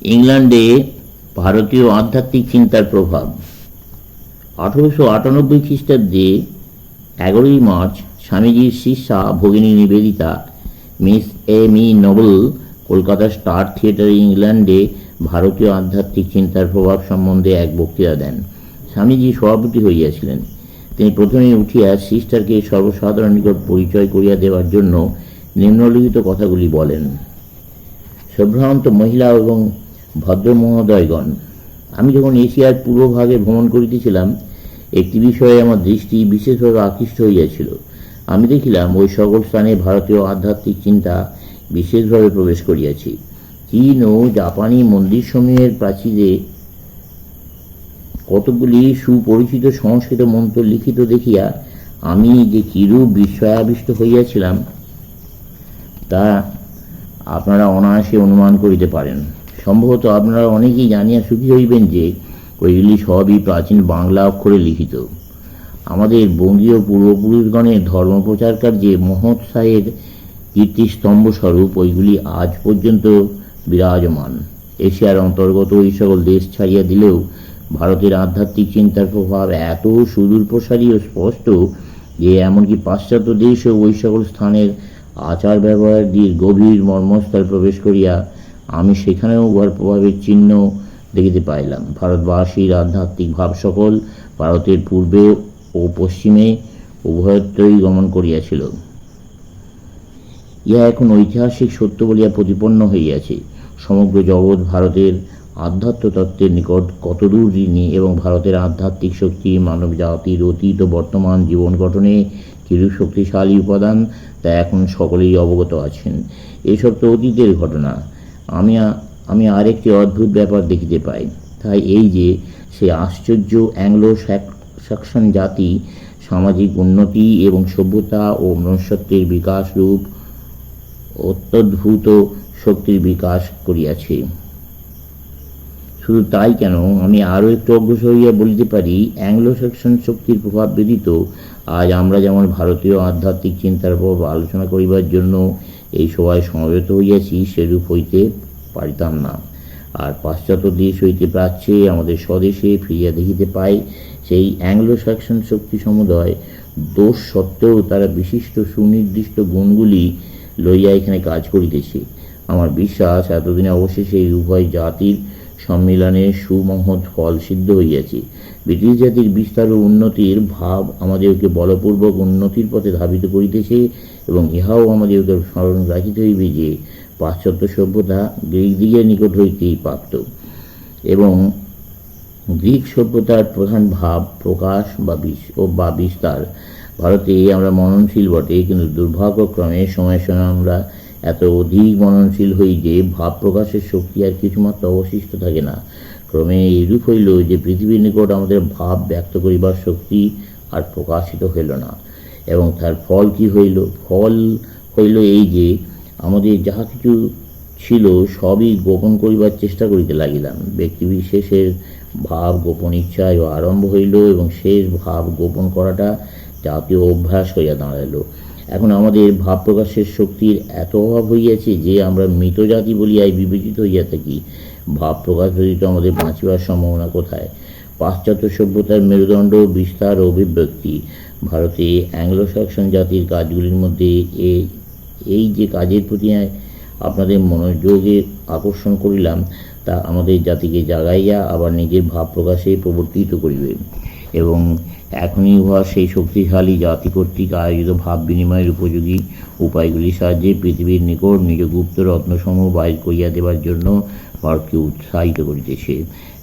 ইংল্যান্ডে ভারতীয় আধ্যাত্মিক চিন্তার প্রভাব। 1898 খ্রিস্টাব্দে 11ই মার্চ স্বামীজির শিষ্যা ভগিনী নিবেদিতা মিস এমি নোবেল কলকাতা স্টার থিয়েটারে ইংল্যান্ডে ভারতীয় আধ্যাত্মিক চিন্তার প্রভাব সম্বন্ধে এক বক্তৃতা দেন। স্বামীজি সভাপতি হইয়াছিলেন। তিনি প্রথমে উঠিয়া সিস্টারকে সর্বসাধারণ নিকট পরিচয় করিয়া দেওয়ার জন্য নিম্নলিখিত কথাগুলি বলেন। সম্ভ্রান্ত মহিলা এবং ভদ্র মহোদয়গণ, আমি যখন এশিয়ার পূর্বভাগে ভ্রমণ করিতেছিলাম, একটি বিষয়ে আমার দৃষ্টি বিশেষভাবে আকৃষ্ট হইয়াছিল। আমি দেখিলাম ওই সকল স্থানে ভারতীয় আধ্যাত্মিক চিন্তা বিশেষভাবে প্রবেশ করিয়াছে। চীন ও জাপানি মন্দিরসমূহের প্রাচীরে কতগুলি সুপরিচিত সংস্কৃত মন্ত্র লিখিত দেখিয়া আমি যে কিরূপ বিস্ময়াবিষ্ট হইয়াছিলাম তা আপনারা অনায়াসে অনুমান করিতে পারেন। সম্ভবত আপনারা অনেকেই জানিয়া সুখী হইবেন যে ওইগুলি সবই প্রাচীন বাংলা অক্ষরে লিখিত। আমাদের বঙ্গীয় পূর্বপুরুষগণের ধর্মপ্রচার কার্যে মহোৎসাহের কীর্তিস্তম্ভস্বরূপ ওইগুলি আজ পর্যন্ত বিরাজমান। এশিয়ার অন্তর্গত ওই সকল দেশ ছাড়িয়া দিলেও ভারতের আধ্যাত্মিক চিন্তার প্রভাব এত সুদূর প্রসারী ও স্পষ্ট যে এমনকি পাশ্চাত্য দেশেও ওই সকল স্থানের আচার ব্যবহার দিয়ে গভীর মর্মস্থল প্রবেশ করিয়া আমি সেখানেও উহার প্রভাবের চিহ্ন দেখিতে পাইলাম। ভারতবাসীর আধ্যাত্মিক ভাব সকল ভারতের পূর্বে ও পশ্চিমে উভয়ত্রই গমন করিয়াছিল। ইহা এখন ঐতিহাসিক সত্য বলিয়া প্রতিপন্ন হইয়াছে। সমগ্র জগৎ ভারতের আধ্যাত্ম তত্ত্বের নিকট কতদূর ঋণী এবং ভারতের আধ্যাত্মিক শক্তি মানব জাতির অতীত ও বর্তমান জীবন গঠনে কিরূপ শক্তিশালী উপাদান তা এখন সকলেই অবগত আছেন। এসব তো অতীতের ঘটনা। আমি আরেকটি অদ্ভুত ব্যাপার দেখিতে পাই। তাই এই যে সে আশ্চর্য অ্যাংলো স্যাক্সন জাতি সামাজিক উন্নতি এবং সভ্যতা ও মনুষ্যত্বের বিকাশ রূপ অত্যদ্ভুত শক্তির বিকাশ করিয়াছে। শুধু তাই কেন, আমি আরও একটু অগ্রসর হইয়া বলিতে পারি, অ্যাংলো স্যাক্সন শক্তির প্রভাব ব্যতীত আজ আমরা যেমন ভারতীয় আধ্যাত্মিক চিন্তার প্রভাব আলোচনা করিবার জন্য এই সভায় সমবেত হইয়াছি, সেরূপ হইতে পারিতাম না। আর পাশ্চাত্য দেশ হইতে প্রাচ্যে আমাদের স্বদেশে ফিরিয়া দেখিতে পাই, সেই অ্যাংলো স্যাক্সন শক্তি সমুদয় দোষ সত্ত্বেও তারা বিশিষ্ট সুনির্দিষ্ট গুণগুলি লইয়া এখানে কাজ করিতেছে। আমার বিশ্বাস এতদিনে অবশেষে এই উভয় জাতির সম্মিলনে সুমহৎ ফল সিদ্ধ হইয়াছে। ব্রিটিশ জাতির বিস্তার ও উন্নতির ভাব আমাদেরকে বলপূর্বক উন্নতির পথে ধাবিত করিতেছে এবং ইহাও আমাদেরকে স্মরণ রাখিতে হইবে যে পাশ্চাত্য সভ্যতা গ্রীকদিগের নিকট হইতেই প্রাপ্ত এবং গ্রীক সভ্যতার প্রধান ভাব প্রকাশ বা বিস্তার। ভারতে আমরা মননশীল বটে, কিন্তু দুর্ভাগ্যক্রমে সময়ের সঙ্গে আমরা এত অধিক মননশীল হই যে ভাব প্রকাশের শক্তি আর কিছুমাত্র অবশিষ্ট থাকে না। ক্রমে এইরূপ হইল যে পৃথিবীর নিকট আমাদের ভাব ব্যক্ত করিবার শক্তি আর প্রকাশিত হইল না। এবং তার ফল কি হইল? ফল হইল এই যে আমাদের যাহা কিছু ছিল সবই গোপন করিবার চেষ্টা করিতে লাগিলাম। ব্যক্তিবিশেষের ভাব গোপন ইচ্ছায় আরম্ভ হইল এবং শেষ ভাব গোপন করাটা জাতীয় অভ্যাস হইয়া দাঁড়াইল। এখন আমাদের ভাব প্রকাশের শক্তির এত অভাব হইয়াছে যে আমরা মৃত জাতি বলিয়াই বিবেচিত হইয়া থাকি। ভাব প্রকাশ ব্যতীত আমাদের বাঁচিবার সম্ভাবনা কোথায়? পাশ্চাত্য সভ্যতার মেরুদণ্ড বিস্তার ও অভিব্যক্তি। ভারতে অ্যাংলো স্যাক্সন জাতির কাজগুলির মধ্যে এই যে কাজের প্রতি আপনাদের মনোযোগে আকর্ষণ করিলাম, তা আমাদের জাতিকে জাগাইয়া আবার নিজের ভাব প্রকাশে প্রবর্তিত করিবে এবং এখনই উহা সেই শক্তিশালী জাতি কর্তৃক আয়োজিত ভাব বিনিময়ের উপযোগী উপায়গুলির সাহায্যে পৃথিবীর নিকট নিজ গুপ্ত রত্নসমূহ বাইর করিয়া দেবার জন্য ভারতকে উৎসাহিত করিতেছে।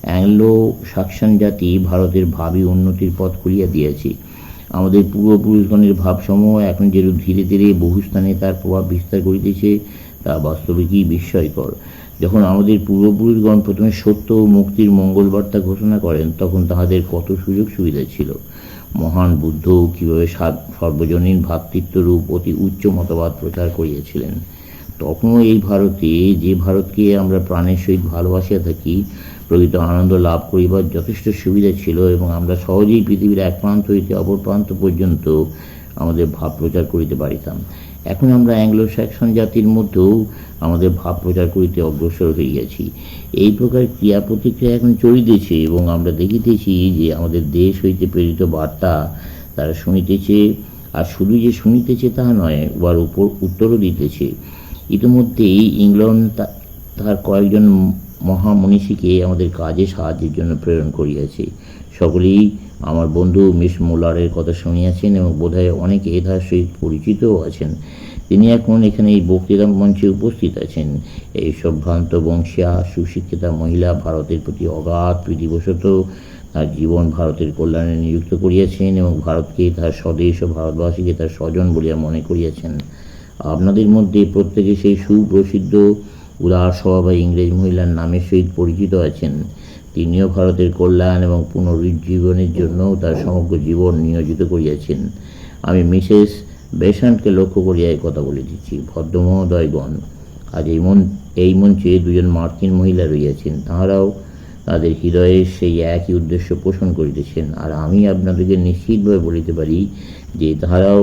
অ্যাংলো স্যাক্সন জাতি ভারতের ভাবী উন্নতির পথ খুলিয়া দিয়াছে। আমাদের পূর্বপুরুষগণের ভাবসমূহ এখন যেরূপ ধীরে ধীরে বহু স্থানে তার প্রভাব বিস্তার করিতেছে, তা বাস্তবিকই বিস্ময়কর। যখন আমাদের পূর্বপুরুষগণ প্রথমে সত্য ও মুক্তির মঙ্গলবার্তা ঘোষণা করেন, তখন তাহাদের কত সুযোগ সুবিধা ছিল। মহান বুদ্ধ কীভাবে সর্বজনীন ভ্রাতৃত্বরূপ অতি উচ্চ মতবাদ প্রচার করিয়াছিলেন। তখনও এই ভারতে, যে ভারতকে আমরা প্রাণের সহিত ভালোবাসিয়া থাকি, প্রকৃত আনন্দ লাভ করিবার যথেষ্ট সুবিধা ছিল এবং আমরা সহজেই পৃথিবীর এক প্রান্ত হইতে অপর প্রান্ত পর্যন্ত আমাদের ভাব প্রচার করিতে পারিতাম। এখন আমরা অ্যাংলো স্যাক্সন জাতির মধ্যেও আমাদের ভাব প্রচার করিতে অগ্রসর হইয়াছি। এই প্রকার ক্রিয়া প্রতিক্রিয়া এখন চলিতেছে, এবং আমরা দেখিতেছি যে আমাদের দেশ হইতে প্রেরিত বার্তা তারা শুনিতেছে, আর শুধু যে শুনিতেছে তাহা নয়, উহার উপর উত্তরও দিতেছে। ইতিমধ্যেই ইংল্যান্ড তার কয়েকজন মহামনীষীকে আমাদের কাজে সাহায্যের জন্য প্রেরণ করিয়াছে। সকলেই আমার বন্ধু মিস মুলারের কথা শুনিয়াছেন, এবং বোধহয় অনেকে তার সহিত পরিচিতও আছেন। তিনি এখন এখানে এই বক্তৃতা মঞ্চে উপস্থিত আছেন। এই সভ্রান্ত বংশীয়া সুশিক্ষিতা মহিলা ভারতের প্রতি অগাধ প্রীতিবশত তার জীবন ভারতের কল্যাণে নিযুক্ত করিয়াছেন, এবং ভারতকে তার স্বদেশ ও ভারতবাসীকে তার স্বজন বলিয়া মনে করিয়াছেন। আপনাদের মধ্যে প্রত্যেকে সেই সুপ্রসিদ্ধ উদার স্বভাবা ইংরেজ মহিলার নামের সহিত পরিচিত আছেন। তিনিও ভারতের কল্যাণ এবং পুনরুজ্জীবনের জন্য তার সমগ্র জীবন নিয়োজিত করিয়াছেন। আমি মিসেস বেসান্টকে লক্ষ্য করিয়া এই কথা বলিতেছি। ভদ্রমহোদয়গণ, আজ এই মঞ্চে দুজন মার্কিন মহিলা রইয়াছেন। তাঁহারাও তাদের হৃদয়ে সেই একই উদ্দেশ্য পোষণ করিতেছেন, আর আমি আপনাদেরকে নিশ্চিতভাবে বলিতে পারি যে তাঁহারাও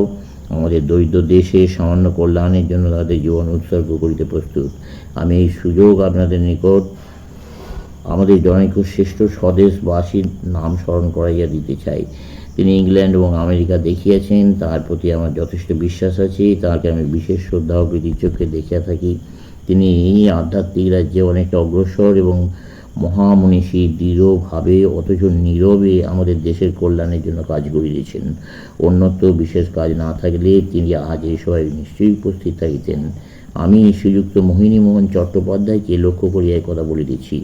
আমাদের দরিদ্র দেশে সামান্য কল্যাণের জন্য তাদের জীবন উৎসর্গ করিতে প্রস্তুত। আমি এই সুযোগ আপনাদের নিকট আমাদের জনৈক শ্রেষ্ঠ স্বদেশবাসীর নাম স্মরণ করাইয়া দিতে চাই। তিনি ইংল্যান্ড এবং আমেরিকা দেখিয়াছেন, তার প্রতি আমার যথেষ্ট বিশ্বাস আছে। তাঁকে আমি বিশেষ শ্রদ্ধা ও প্রীতির চোখে দেখিয়া থাকি। তিনি আধ্যাত্মিক রাজ্যে অনেকটা অগ্রসর এবং মহামনীষী দৃঢ়ভাবে অথচ নীরবে আমাদের দেশের কল্যাণের জন্য কাজ করিতেছেন। অন্যত্র বিশেষ কাজ না থাকলে তিনি আজ এই সভায় নিশ্চয়ই উপস্থিত থাকিতেন। আমি শ্রীযুক্ত মোহিনীমোহন চট্টোপাধ্যায়কে লক্ষ্য করিয়া এই কথা বলিতেছি।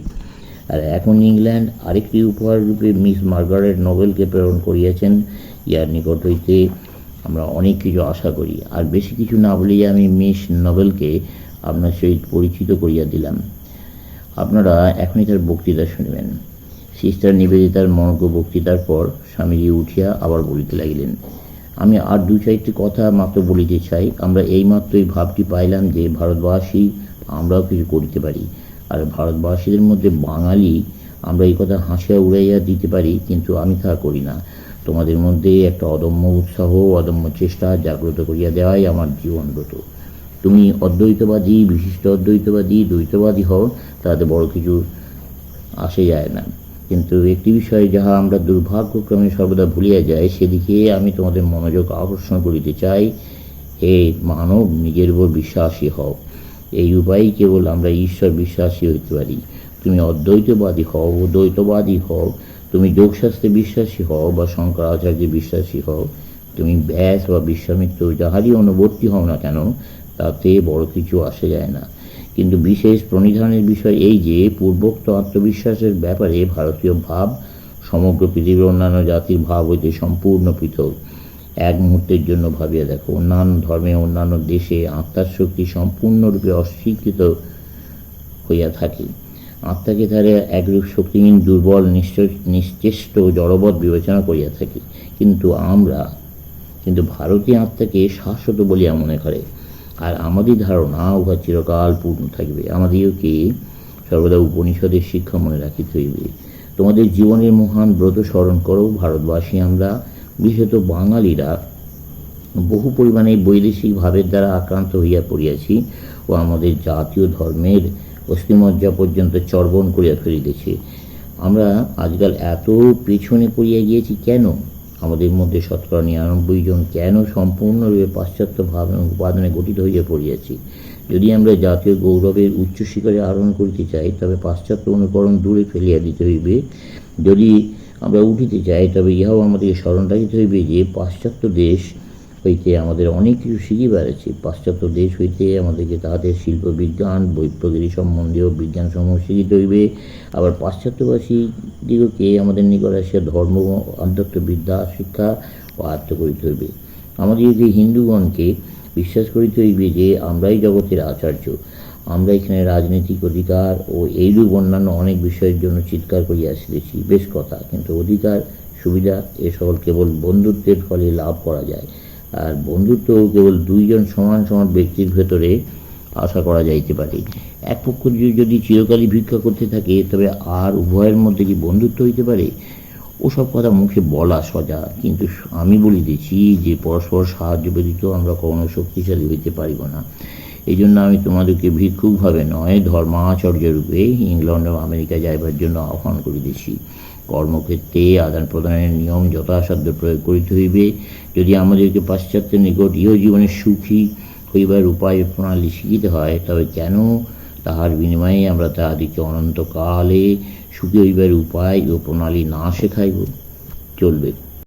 আর এখন ইংল্যান্ড আরেকটি উপহার রূপে মিস মার্গারেট নোবেলকে প্রেরণ করিয়াছেন। ইয়ার নিকট হইতে আমরা অনেক কিছু আশা করি। আর বেশি কিছু না বলিয়া আমি মিস নোবেলকে আপনার সহিত পরিচিত করিয়া দিলাম। আপনারা এখনই তার বক্তৃতা শুনবেন। সিস্টার নিবেদিতার মনোজ্ঞ বক্তৃতার পর স্বামীজি উঠিয়া আবার বলিতে লাগিলেন, আমি আর দু চারটি কথা মাত্র বলিতে চাই। আমরা এইমাত্রই ভাবটি পাইলাম যে ভারতবাসী আমরাও কিছু করিতে পারি। আর ভারতবাসীদের মধ্যে বাঙালি আমরা এই কথা হাসিয়া উড়াইয়া দিতে পারি, কিন্তু আমি তা করি না। তোমাদের মধ্যে একটা অদম্য উৎসাহ, অদম্য চেষ্টা জাগ্রত করিয়া দেওয়াই আমার জীবনব্রত। তুমি অদ্বৈতবাদী, বিশিষ্ট অদ্বৈতবাদী, দ্বৈতবাদী হও, তাতে বড় কিছু আসে যায় না। কিন্তু একটি বিষয় যাহা আমরা দুর্ভাগ্যক্রমে সর্বদা ভুলিয়া যাই, সেদিকে আমি তোমাদের মনোযোগ আকর্ষণ করিতে চাই। হে মানব, নিজের উপর বিশ্বাসী হও। এই উপায়েই কেবল আমরা ঈশ্বর বিশ্বাসী হইতে পারি। তুমি অদ্বৈতবাদী হও, দ্বৈতবাদী হও, তুমি যোগশাস্ত্রে বিশ্বাসী হও বা শঙ্করাচার্যে বিশ্বাসী হও, তুমি ব্যাস বা বিশ্বামিত্র যাহারই অনুবর্তী হও না কেন, তাতে বড় কিছু আসে যায় না। কিন্তু বিশেষ প্রণিধানের বিষয় এই যে পূর্বোক্ত আত্মবিশ্বাসের ব্যাপারে ভারতীয় ভাব সমগ্র পৃথিবীর অন্যান্য জাতির ভাব হইতে সম্পূর্ণ পৃথক। এক মুহূর্তের জন্য ভাবিয়া দেখো, অন্যান্য ধর্মে, অন্যান্য দেশে আত্মার শক্তি সম্পূর্ণরূপে অস্বীকৃত হইয়া থাকে। আত্মাকে তারা একরূপ শক্তিহীন, দুর্বল, নিশ্চেষ্ট জড়বৎ বিবেচনা করিয়া থাকি। কিন্তু ভারতীয় আত্মাকে শাশ্বত বলিয়া মনে করে, আর আমাদের ধারণা উহা চিরকাল পূর্ণ থাকবে। আমাদেরকে সর্বদা উপনিষদের শিক্ষা মনে রাখিতে হইবে। তোমাদের জীবনের মহান ব্রত স্মরণ করো। ভারতবাসী আমরা, বিশেষত বাঙালিরা, বহু পরিমাণে বৈদেশিক ভাবের দ্বারা আক্রান্ত হইয়া পড়িয়াছি ও আমাদের জাতীয় ধর্মের অস্থিমজ্জা পর্যন্ত চর্বণ করিয়া ফেলিতেছে। আমরা আজকাল এত পেছনে পড়িয়া গিয়েছি কেন? আমাদের মধ্যে ৯৯ জন কেন সম্পূর্ণরূপে পাশ্চাত্য ভাব এবং উপাদানে গঠিত হইয়া পড়িয়াছি? যদি আমরা জাতীয় গৌরবের উচ্চ শিখরে আরোহণ করিতে চাই, তবে পাশ্চাত্য অনুকরণ দূরে ফেলিয়া দিতে হইবে। যদি আমরা উঠিতে চাই, তবে ইহাও আমাদেরকে স্মরণ রাখিতে হইবে যে পাশ্চাত্য দেশ হইতে আমাদের অনেক কিছু শিখিবার আছে। পাশ্চাত্য দেশ হইতে আমাদেরকে তাহাদের শিল্প বিজ্ঞান, বৈপ্লবিক সম্বন্ধীয় বিজ্ঞানসমূহ শিখিতে হইবে। আবার পাশ্চাত্যবাসী দিগকে আমাদের নিকট আসিয়া ধর্ম, আধ্যাত্মবিদ্যা শিক্ষা ও আয়ত্ত করিতে হইবে। আমাদেরকে হিন্দুগণকে বিশ্বাস করিতে হইবে যে আমরাই জগতের আচার্য। আমরা এখানে রাজনৈতিক অধিকার ও এইরূপ অন্যান্য অনেক বিষয়ের জন্য চিৎকার করিয়া আসিতেছি, বেশ কথা, কিন্তু অধিকার, সুবিধা এ সকল কেবল বন্ধুত্বের ফলে লাভ করা যায়। আর বন্ধুত্ব কেবল দুইজন সমান সমান ব্যক্তির ভেতরে আশা করা যাইতে পারে। এক পক্ষ যদি চিরকালই ভিক্ষা করতে থাকে, তবে আর উভয়ের মধ্যে কি বন্ধুত্ব হইতে পারে? ওসব কথা মুখে বলা সোজা, কিন্তু আমি বলিতেছি যে পরস্পর সাহায্য ব্যতীত আমরা কখনো শক্তিশালী হইতে পারিব না। এই জন্য আমি তোমাদেরকে ভিক্ষুকভাবে নয়, ধর্মাচর্যরূপে ইংল্যান্ড ও আমেরিকা যাইবার জন্য আহ্বান করিতেছি। কর্মক্ষেত্রে আদান প্রদানের নিয়ম যথাসাধ্য প্রয়োগ করিতে হইবে। যদি আমাদেরকে পাশ্চাত্যের নিকট ইহজীবনে সুখী হইবার উপায় প্রণালী শিখিতে হয়, তবে কেন তাহার বিনিময়ে আমরা তাহাদিকে অনন্তকালে সুখী হইবার উপায় ও প্রণালী না শেখাইব? চলবে।